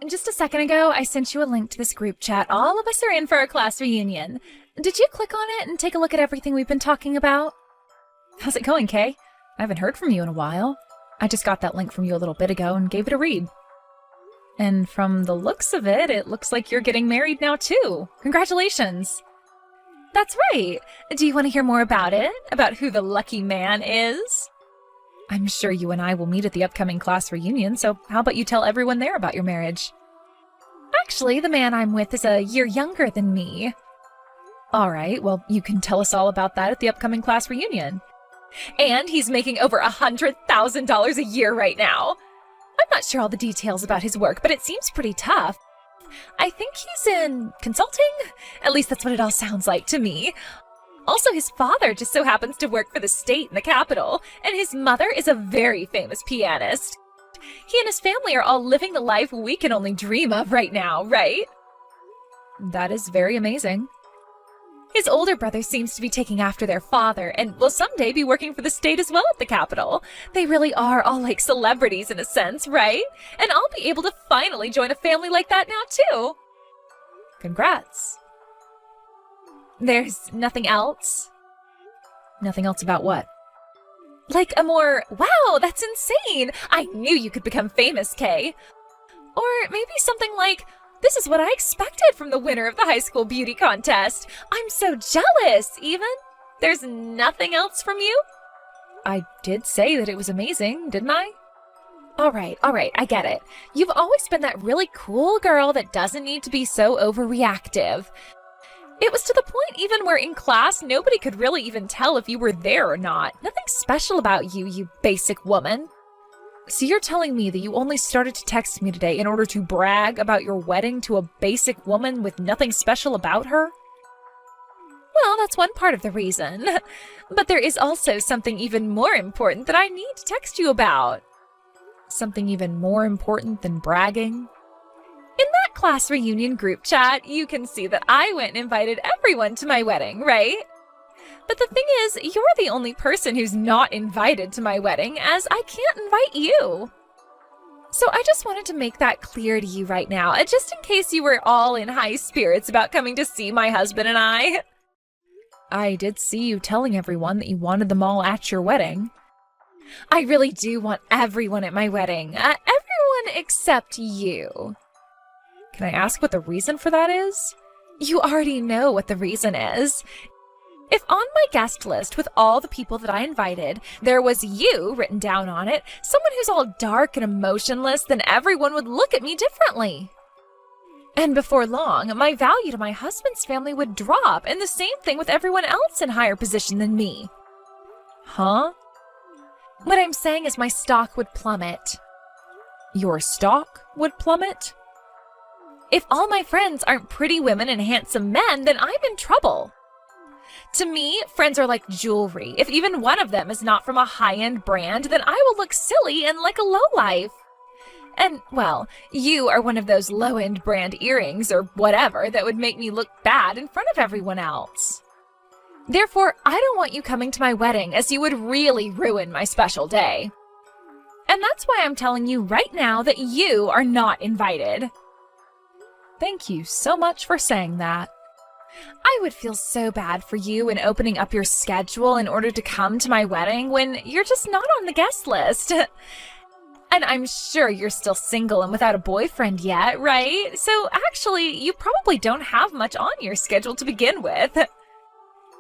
Just a second ago, I sent you a link to this group chat. All of us are in for a class reunion. Did you click on it and take a look at everything we've been talking about? How's it going, Kay? I haven't heard from you in a while. I just got that link from you a little bit ago and gave it a read. And from the looks of it, it looks like you're getting married now too. Congratulations. That's right. Do you want to hear more about it? About who the lucky man is? I'm sure you and I will meet at the upcoming class reunion, so how about you tell everyone there about your marriage? Actually, the man I'm with is a year younger than me. All right, well, you can tell us all about that at the upcoming class reunion. And he's making over $100,000 a year right now. I'm not sure all the details about his work, but it seems pretty tough. I think he's in consulting? At least that's what it all sounds like to me. Also, his father just so happens to work for the state in the capital, and his mother is a very famous pianist. He and his family are all living the life we can only dream of right now, right? That is very amazing. His older brother seems to be taking after their father and will someday be working for the state as well at the capital. They really are all like celebrities in a sense, right? And I'll be able to finally join a family like that now too. Congrats. There's nothing else? Nothing else about what? Like a more, wow, that's insane. I knew you could become famous, Kay. Or maybe something like, this is what I expected from the winner of the high school beauty contest. I'm so jealous, even. There's nothing else from you? I did say that it was amazing, didn't I? All right, I get it. You've always been that really cool girl that doesn't need to be so overreactive. It was to the point even where in class, nobody could really even tell if you were there or not. Nothing special about you, you basic woman. So you're telling me that you only started to text me today in order to brag about your wedding to a basic woman with nothing special about her? Well, that's one part of the reason. But there is also something even more important that I need to text you about. Something even more important than bragging? In that class reunion group chat, you can see that I went and invited everyone to my wedding, right? But the thing is, you're the only person who's not invited to my wedding, as I can't invite you. So I just wanted to make that clear to you right now, just in case you were all in high spirits about coming to see my husband and I. I did see you telling everyone that you wanted them all at your wedding. I really do want everyone at my wedding. Everyone except you. Can I ask what the reason for that is? You already know what the reason is. If on my guest list with all the people that I invited, there was you written down on it, someone who's all dark and emotionless, then everyone would look at me differently. And before long, my value to my husband's family would drop, and the same thing with everyone else in higher position than me. Huh? What I'm saying is my stock would plummet. Your stock would plummet? If all my friends aren't pretty women and handsome men, then I'm in trouble. To me, friends are like jewelry. If even one of them is not from a high-end brand, then I will look silly and like a lowlife. And, well, you are one of those low-end brand earrings or whatever that would make me look bad in front of everyone else. Therefore, I don't want you coming to my wedding, as you would really ruin my special day. And that's why I'm telling you right now that you are not invited. Thank you so much for saying that. I would feel so bad for you in opening up your schedule in order to come to my wedding when you're just not on the guest list. And I'm sure you're still single and without a boyfriend yet, right? So actually, you probably don't have much on your schedule to begin with.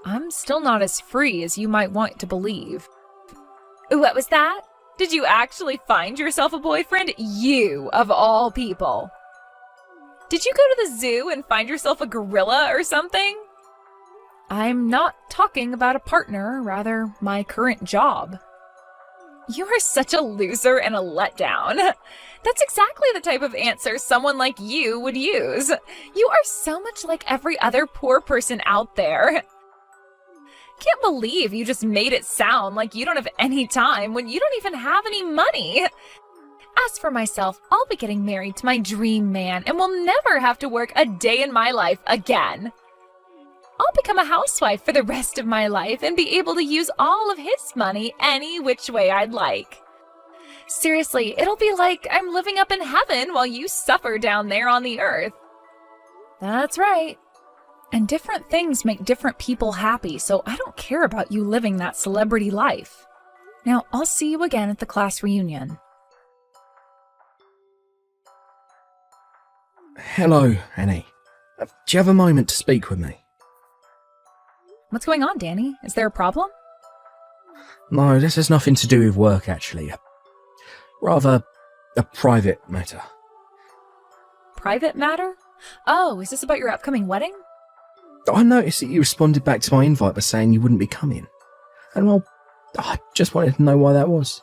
I'm still not as free as you might want to believe. What was that? Did you actually find yourself a boyfriend? You, of all people. Did you go to the zoo and find yourself a gorilla or something? I'm not talking about a partner, rather my current job. You are such a loser and a letdown. That's exactly the type of answer someone like you would use. You are so much like every other poor person out there. Can't believe you just made it sound like you don't have any time when you don't even have any money. As for myself, I'll be getting married to my dream man and will never have to work a day in my life again. I'll become a housewife for the rest of my life and be able to use all of his money any which way I'd like. Seriously, it'll be like I'm living up in heaven while you suffer down there on the earth. That's right. And different things make different people happy, so I don't care about you living that celebrity life. Now, I'll see you again at the class reunion. Hello, Annie. Do you have a moment to speak with me? What's going on, Danny? Is there a problem? No, this has nothing to do with work, actually. Rather, a private matter. Private matter? Oh, is this about your upcoming wedding? I noticed that you responded back to my invite by saying you wouldn't be coming. And well, I just wanted to know why that was.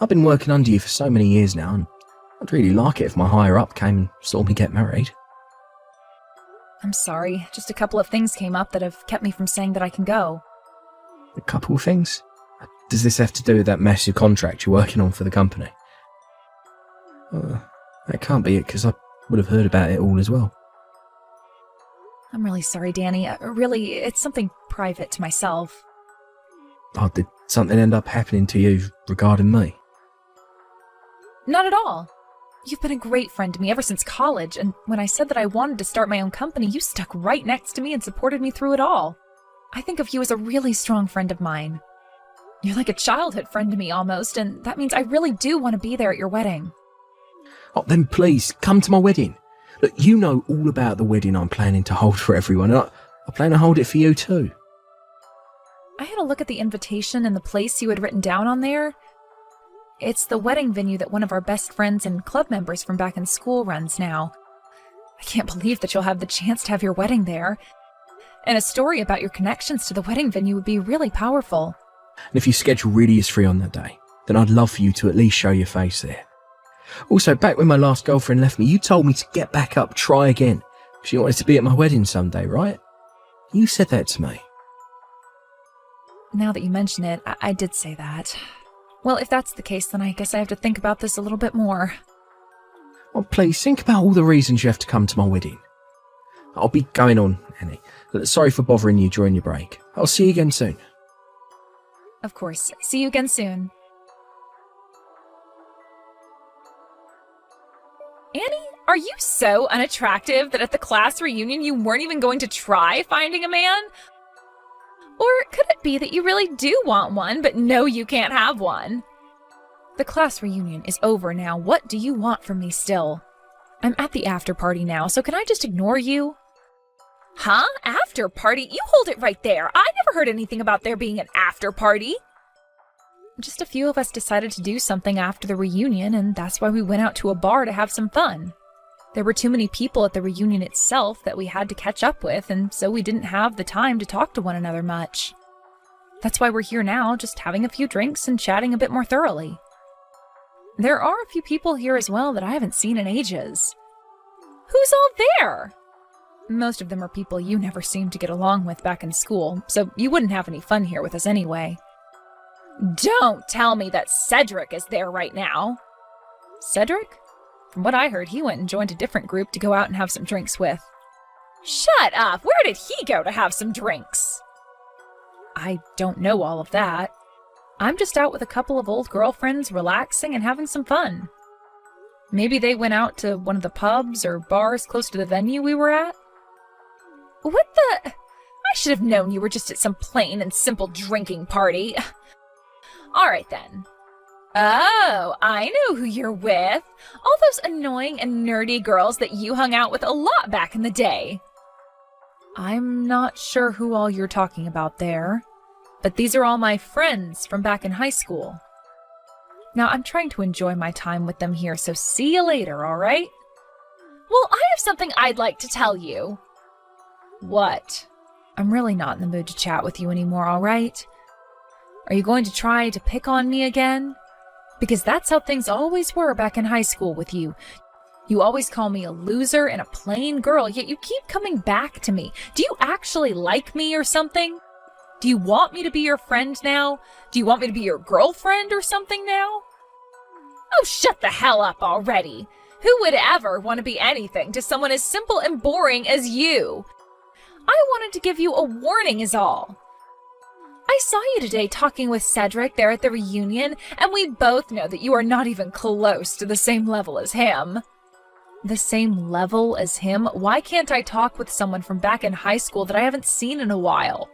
I've been working under you for so many years now, and I'd really like it if my higher up came and saw me get married. I'm sorry, just a couple of things came up that have kept me from saying that I can go. A couple of things? Does this have to do with that massive contract you're working on for the company? That can't be it, because I would have heard about it all as well. I'm really sorry, Danny. Really, it's something private to myself. Oh, did something end up happening to you regarding me? Not at all. You've been a great friend to me ever since college, and when I said that I wanted to start my own company, you stuck right next to me and supported me through it all. I think of you as a really strong friend of mine. You're like a childhood friend to me almost, and that means I really do want to be there at your wedding. Oh, then please, come to my wedding. Look, you know all about the wedding I'm planning to hold for everyone, and I plan to hold it for you too. I had a look at the invitation and the place you had written down on there. It's the wedding venue that one of our best friends and club members from back in school runs now. I can't believe that you'll have the chance to have your wedding there. And a story about your connections to the wedding venue would be really powerful. And if your schedule really is free on that day, then I'd love for you to at least show your face there. Also, back when my last girlfriend left me, you told me to get back up, try again. She wanted to be at my wedding someday, right? You said that to me. Now that you mention it, I did say that. Well, if that's the case, then I guess I have to think about this a little bit more. Well, please, think about all the reasons you have to come to my wedding. I'll be going on, Annie. Sorry for bothering you during your break. I'll see you again soon. Of course. See you again soon. Annie, are you so unattractive that at the class reunion you weren't even going to try finding a man? Or could it be that you really do want one, but know you can't have one? The class reunion is over now. What do you want from me still? I'm at the after party now, so can I just ignore you? Huh? After party? You hold it right there. I never heard anything about there being an after party. Just a few of us decided to do something after the reunion, and that's why we went out to a bar to have some fun. There were too many people at the reunion itself that we had to catch up with, and so we didn't have the time to talk to one another much. That's why we're here now, just having a few drinks and chatting a bit more thoroughly. There are a few people here as well that I haven't seen in ages. Who's all there? Most of them are people you never seemed to get along with back in school, so you wouldn't have any fun here with us anyway. Don't tell me that Cedric is there right now. Cedric? From what I heard, he went and joined a different group to go out and have some drinks with. Shut up! Where did he go to have some drinks? I don't know all of that. I'm just out with a couple of old girlfriends, relaxing and having some fun. Maybe they went out to one of the pubs or bars close to the venue we were at? What the? I should have known you were just at some plain and simple drinking party. All right, then. Oh, I know who you're with. All those annoying and nerdy girls that you hung out with a lot back in the day. I'm not sure who all you're talking about there, but these are all my friends from back in high school. Now, I'm trying to enjoy my time with them here, so see you later, all right? Well, I have something I'd like to tell you. What? I'm really not in the mood to chat with you anymore, all right? Are you going to try to pick on me again? Because that's how things always were back in high school with you. You always call me a loser and a plain girl, yet you keep coming back to me. Do you actually like me or something? Do you want me to be your friend now? Do you want me to be your girlfriend or something now? Oh, shut the hell up already. Who would ever want to be anything to someone as simple and boring as you? I wanted to give you a warning is all. I saw you today talking with Cedric there at the reunion, and we both know that you are not even close to the same level as him. The same level as him? Why can't I talk with someone from back in high school that I haven't seen in a while?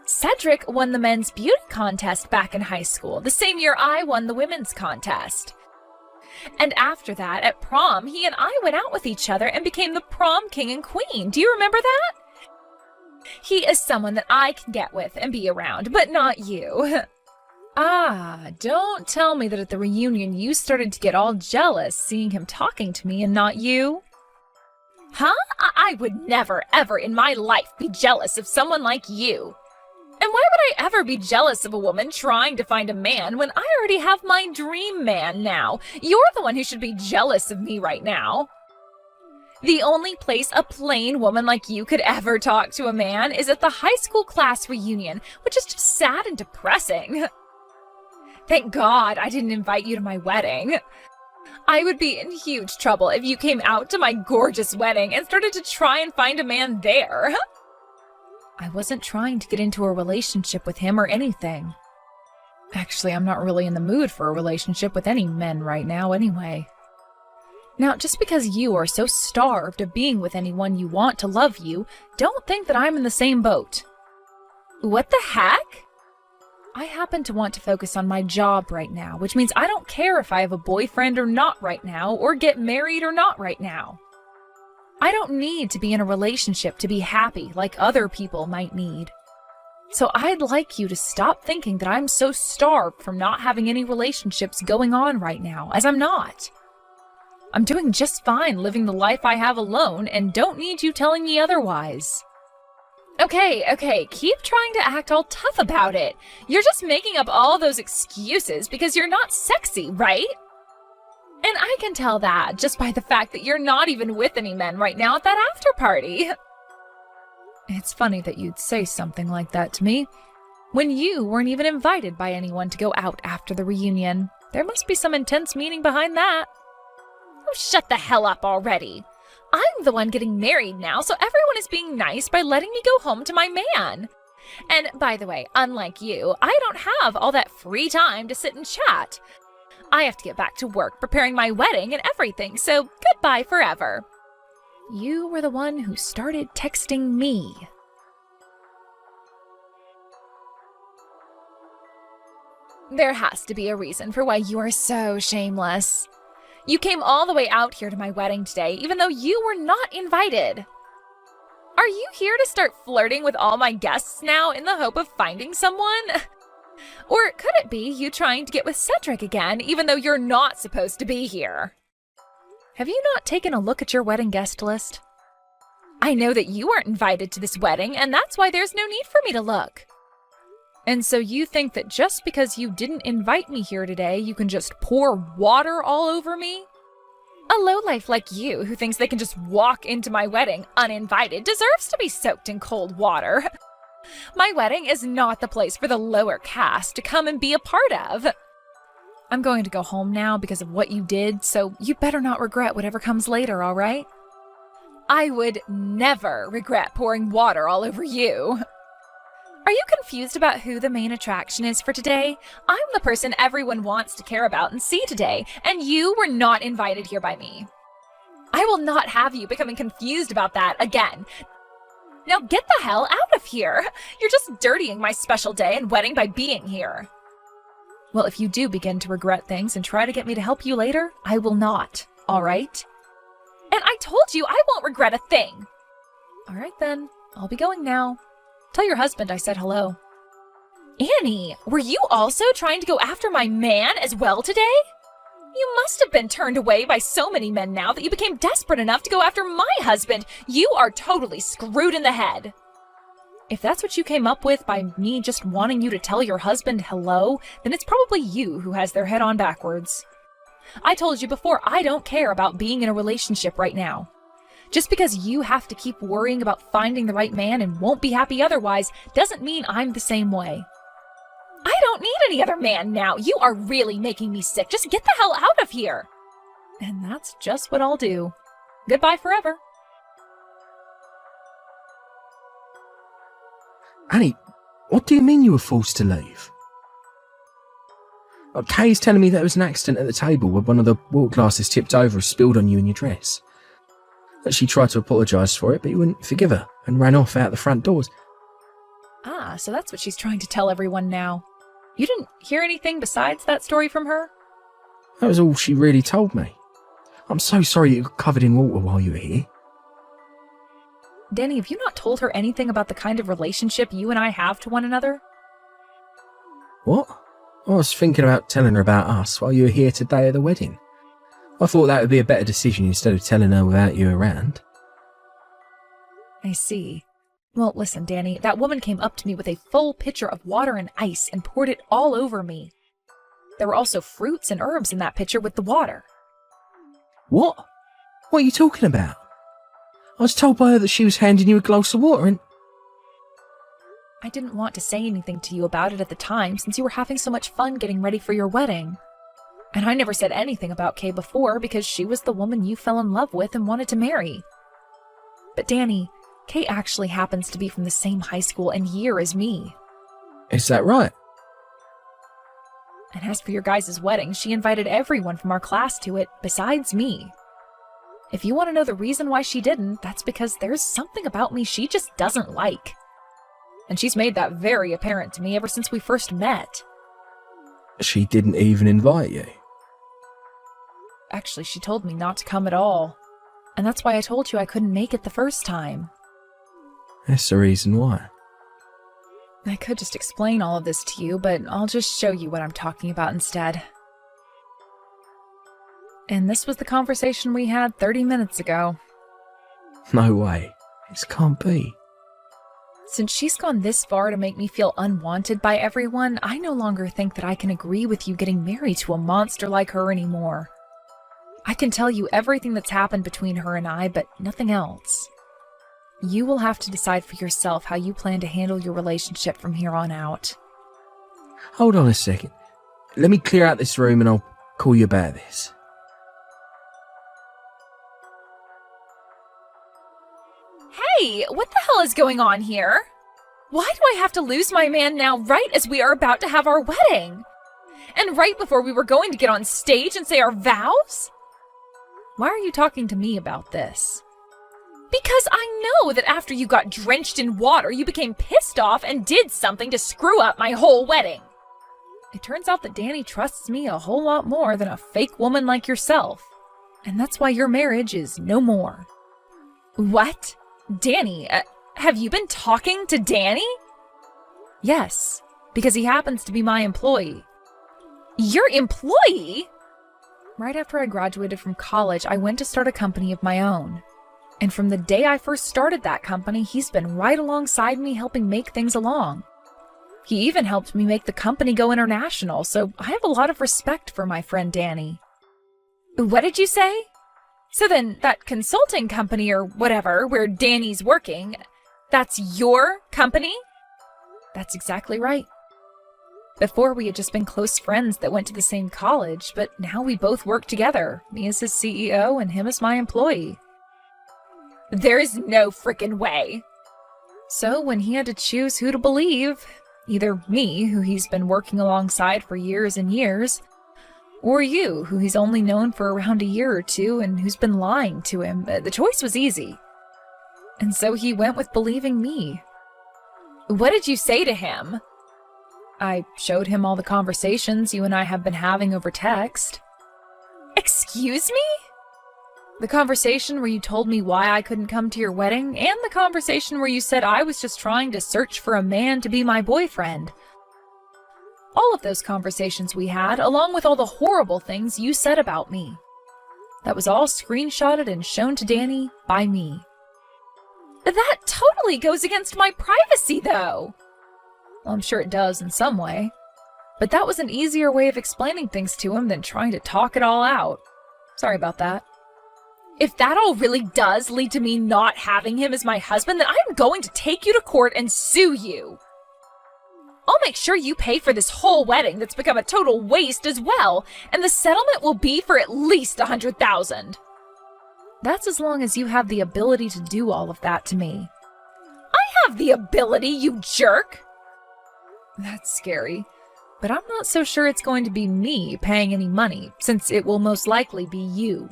Cedric won the men's beauty contest back in high school, the same year I won the women's contest. And after that, at prom, he and I went out with each other and became the prom king and queen. Do you remember that? He is someone that I can get with and be around, but not you. Ah, don't tell me that at the reunion you started to get all jealous seeing him talking to me and not you. Huh? I would never, ever in my life be jealous of someone like you. And why would I ever be jealous of a woman trying to find a man when I already have my dream man now? You're the one who should be jealous of me right now. The only place a plain woman like you could ever talk to a man is at the high school class reunion, which is just sad and depressing. Thank God I didn't invite you to my wedding. I would be in huge trouble if you came out to my gorgeous wedding and started to try and find a man there. I wasn't trying to get into a relationship with him or anything. Actually, I'm not really in the mood for a relationship with any men right now anyway. Now, just because you are so starved of being with anyone you want to love you, don't think that I'm in the same boat. What the heck? I happen to want to focus on my job right now, which means I don't care if I have a boyfriend or not right now, or get married or not right now. I don't need to be in a relationship to be happy like other people might need. So I'd like you to stop thinking that I'm so starved from not having any relationships going on right now, as I'm not. I'm doing just fine living the life I have alone and don't need you telling me otherwise. Okay, keep trying to act all tough about it. You're just making up all those excuses because you're not sexy, right? And I can tell that just by the fact that you're not even with any men right now at that after party. It's funny that you'd say something like that to me when you weren't even invited by anyone to go out after the reunion. There must be some intense meaning behind that. Oh, shut the hell up already. I'm the one getting married now, so everyone is being nice by letting me go home to my man. And by the way, unlike you, I don't have all that free time to sit and chat. I have to get back to work preparing my wedding and everything, so goodbye forever. You were the one who started texting me. There has to be a reason for why you are so shameless. You came all the way out here to my wedding today, even though you were not invited. Are you here to start flirting with all my guests now in the hope of finding someone? Or could it be you trying to get with Cedric again, even though you're not supposed to be here? Have you not taken a look at your wedding guest list? I know that you weren't invited to this wedding, and that's why there's no need for me to look. And so you think that just because you didn't invite me here today, you can just pour water all over me? A lowlife like you, who thinks they can just walk into my wedding uninvited, deserves to be soaked in cold water. My wedding is not the place for the lower caste to come and be a part of. I'm going to go home now because of what you did, so you better not regret whatever comes later, all right? I would never regret pouring water all over you. Are you confused about who the main attraction is for today? I'm the person everyone wants to care about and see today, and you were not invited here by me. I will not have you becoming confused about that again. Now get the hell out of here! You're just dirtying my special day and wedding by being here. Well, if you do begin to regret things and try to get me to help you later, I will not, all right? And I told you I won't regret a thing! All right then, I'll be going now. Tell your husband I said hello. Annie, were you also trying to go after my man as well today? You must have been turned away by so many men now that you became desperate enough to go after my husband. You are totally screwed in the head. If that's what you came up with by me just wanting you to tell your husband hello, then it's probably you who has their head on backwards. I told you before, I don't care about being in a relationship right now. Just because you have to keep worrying about finding the right man and won't be happy otherwise doesn't mean I'm the same way. I don't need any other man now. You are really making me sick. Just get the hell out of here. And that's just what I'll do. Goodbye forever. Annie, What do you mean you were forced to leave? Kay's telling me there was an accident at the table where one of the water glasses tipped over and spilled on you and your dress. That she tried to apologise for it, but you wouldn't forgive her and ran off out the front doors. Ah, so that's what she's trying to tell everyone now. You didn't hear anything besides that story from her? That was all she really told me. I'm so sorry you got covered in water while you were here. Danny, have you not told her anything about the kind of relationship you and I have to one another? What? I was thinking about telling her about us while you were here today at the wedding. I thought that would be a better decision instead of telling her without you around. I see. Well, listen, Danny, that woman came up to me with a full pitcher of water and ice and poured it all over me. There were also fruits and herbs in that pitcher with the water. What? What are you talking about? I was told by her that she was handing you a glass of water and... I didn't want to say anything to you about it at the time since you were having so much fun getting ready for your wedding. And I never said anything about Kay before because she was the woman you fell in love with and wanted to marry. But Danny, Kay actually happens to be from the same high school and year as me. Is that right? And as for your guys' wedding, she invited everyone from our class to it, besides me. If you want to know the reason why she didn't, that's because there's something about me she just doesn't like. And she's made that very apparent to me ever since we first met. She didn't even invite you? Actually, she told me not to come at all. And that's why I told you I couldn't make it the first time. That's the reason why. I could just explain all of this to you, but I'll just show you what I'm talking about instead. And this was the conversation we had 30 minutes ago. No way. This can't be. Since she's gone this far to make me feel unwanted by everyone, I no longer think that I can agree with you getting married to a monster like her anymore. I can tell you everything that's happened between her and I, but nothing else. You will have to decide for yourself how you plan to handle your relationship from here on out. Hold on a second. Let me clear out this room and I'll call you about this. Hey, what the hell is going on here? Why do I have to lose my man now right as we are about to have our wedding? And right before we were going to get on stage and say our vows? Why are you talking to me about this? Because I know that after you got drenched in water, you became pissed off and did something to screw up my whole wedding. It turns out that Danny trusts me a whole lot more than a fake woman like yourself. And that's why your marriage is no more. What? Danny, have you been talking to Danny? Yes, because he happens to be my employee. Your employee? Right after I graduated from college, I went to start a company of my own. And from the day I first started that company, he's been right alongside me helping make things along. He even helped me make the company go international, so I have a lot of respect for my friend Danny. What did you say? So then, that consulting company or whatever, where Danny's working, that's your company? That's exactly right. Before, we had just been close friends that went to the same college, but now we both work together, me as his CEO and him as my employee. There is no frickin' way. So when he had to choose who to believe, either me, who he's been working alongside for years and years, or you, who he's only known for around a year or two and who's been lying to him, the choice was easy. And so he went with believing me. What did you say to him? I showed him all the conversations you and I have been having over text. Excuse me? The conversation where you told me why I couldn't come to your wedding, and the conversation where you said I was just trying to search for a man to be my boyfriend. All of those conversations we had, along with all the horrible things you said about me. That was all screenshotted and shown to Danny by me. That totally goes against my privacy, though. Well, I'm sure it does in some way. But that was an easier way of explaining things to him than trying to talk it all out. Sorry about that. If that all really does lead to me not having him as my husband, then I'm going to take you to court and sue you. I'll make sure you pay for this whole wedding that's become a total waste as well, and the settlement will be for at least $100,000. That's as long as you have the ability to do all of that to me. I have the ability, you jerk! That's scary. But I'm not so sure it's going to be me paying any money, since it will most likely be you.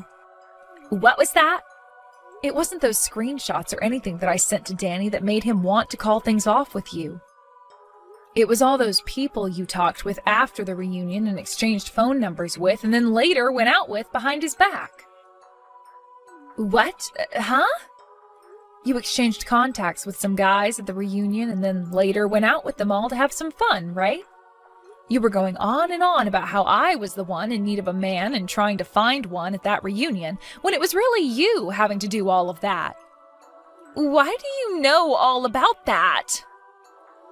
What was that? It wasn't those screenshots or anything that I sent to Danny that made him want to call things off with you. It was all those people you talked with after the reunion and exchanged phone numbers with, and then later went out with behind his back. What? Huh? You exchanged contacts with some guys at the reunion and then later went out with them all to have some fun, right? You were going on and on about how I was the one in need of a man and trying to find one at that reunion, when it was really you having to do all of that. Why do you know all about that?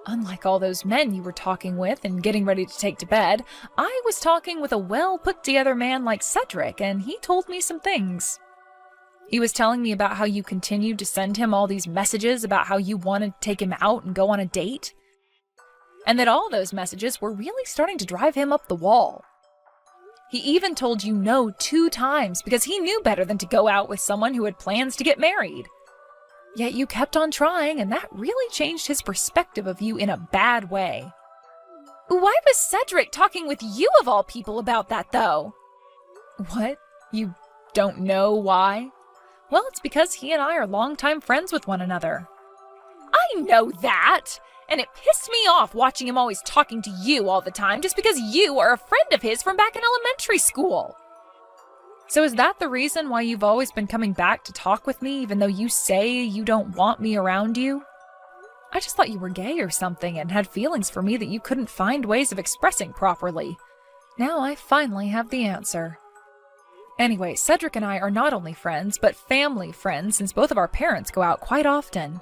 Unlike all those men you were talking with and getting ready to take to bed, I was talking with a well-put-together man like Cedric, and he told me some things. He was telling me about how you continued to send him all these messages about how you wanted to take him out and go on a date. And that all those messages were really starting to drive him up the wall. He even told you no 2 times because he knew better than to go out with someone who had plans to get married. Yet you kept on trying, and that really changed his perspective of you in a bad way. Why was Cedric talking with you of all people about that, though? What? You don't know why? Well, it's because he and I are longtime friends with one another. I know that! And it pissed me off watching him always talking to you all the time just because you are a friend of his from back in elementary school. So is that the reason why you've always been coming back to talk with me even though you say you don't want me around you? I just thought you were gay or something and had feelings for me that you couldn't find ways of expressing properly. Now I finally have the answer. Anyway, Cedric and I are not only friends, but family friends since both of our parents go out quite often.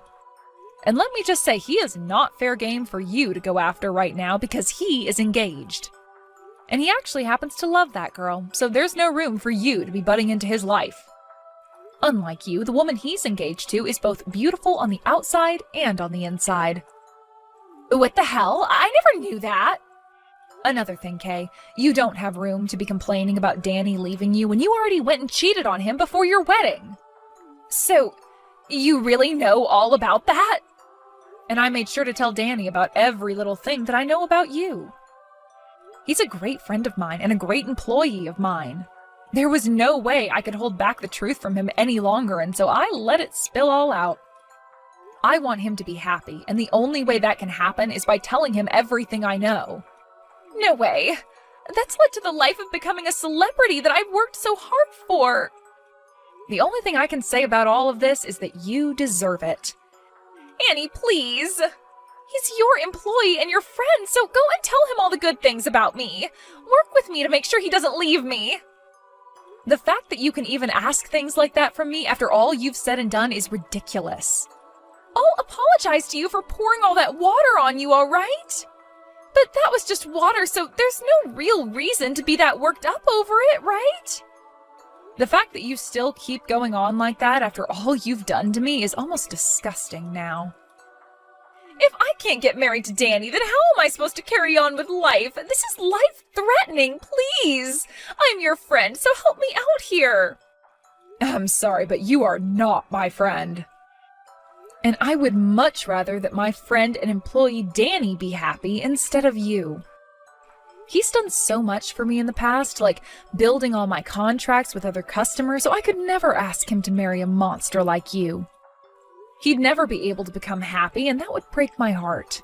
And let me just say, he is not fair game for you to go after right now because he is engaged. And he actually happens to love that girl, so there's no room for you to be butting into his life. Unlike you, the woman he's engaged to is both beautiful on the outside and on the inside. What the hell? I never knew that! Another thing, Kay, you don't have room to be complaining about Danny leaving you when you already went and cheated on him before your wedding. So, you really know all about that? And I made sure to tell Danny about every little thing that I know about you. He's a great friend of mine and a great employee of mine. There was no way I could hold back the truth from him any longer, and so I let it spill all out. I want him to be happy, and the only way that can happen is by telling him everything I know. No way! That's led to the life of becoming a celebrity that I've worked so hard for! The only thing I can say about all of this is that you deserve it. Annie, please! He's your employee and your friend, so go and tell him all the good things about me. Work with me to make sure he doesn't leave me. The fact that you can even ask things like that from me after all you've said and done is ridiculous. I'll apologize to you for pouring all that water on you, all right? But that was just water, so there's no real reason to be that worked up over it, right? The fact that you still keep going on like that after all you've done to me is almost disgusting now. If I can't get married to Danny, then how am I supposed to carry on with life? This is life-threatening, please! I'm your friend, so help me out here! I'm sorry, but you are not my friend. And I would much rather that my friend and employee Danny be happy instead of you. He's done so much for me in the past, like building all my contracts with other customers, so I could never ask him to marry a monster like you. He'd never be able to become happy, and that would break my heart.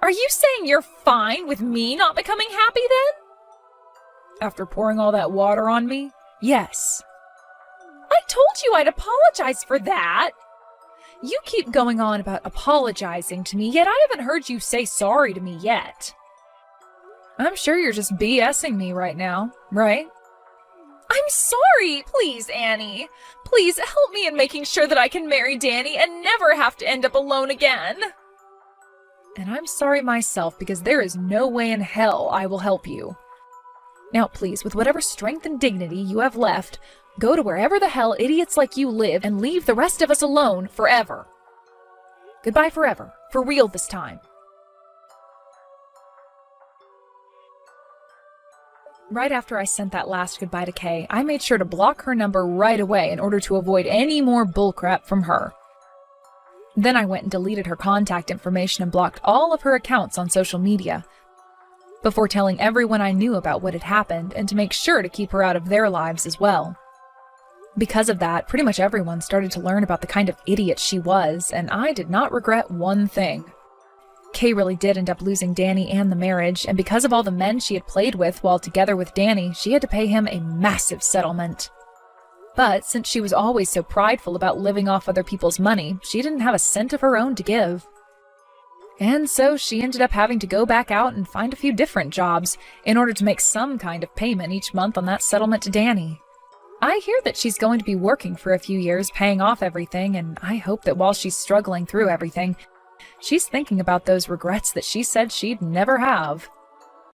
Are you saying you're fine with me not becoming happy then? After pouring all that water on me? Yes. I told you I'd apologize for that. You keep going on about apologizing to me, yet I haven't heard you say sorry to me yet. I'm sure you're just BSing me right now, right? I'm sorry! Please, Annie. Please help me in making sure that I can marry Danny and never have to end up alone again. And I'm sorry myself because there is no way in hell I will help you. Now please, with whatever strength and dignity you have left, go to wherever the hell idiots like you live and leave the rest of us alone forever. Goodbye forever. For real this time. Right after I sent that last goodbye to Kay, I made sure to block her number right away in order to avoid any more bullcrap from her. Then I went and deleted her contact information and blocked all of her accounts on social media, before telling everyone I knew about what had happened and to make sure to keep her out of their lives as well. Because of that, pretty much everyone started to learn about the kind of idiot she was, and I did not regret one thing. Kay really did end up losing Danny and the marriage, and because of all the men she had played with while together with Danny, she had to pay him a massive settlement. But since she was always so prideful about living off other people's money, she didn't have a cent of her own to give. And so she ended up having to go back out and find a few different jobs in order to make some kind of payment each month on that settlement to Danny. I hear that she's going to be working for a few years, paying off everything, and I hope that while she's struggling through everything, she's thinking about those regrets that she said she'd never have.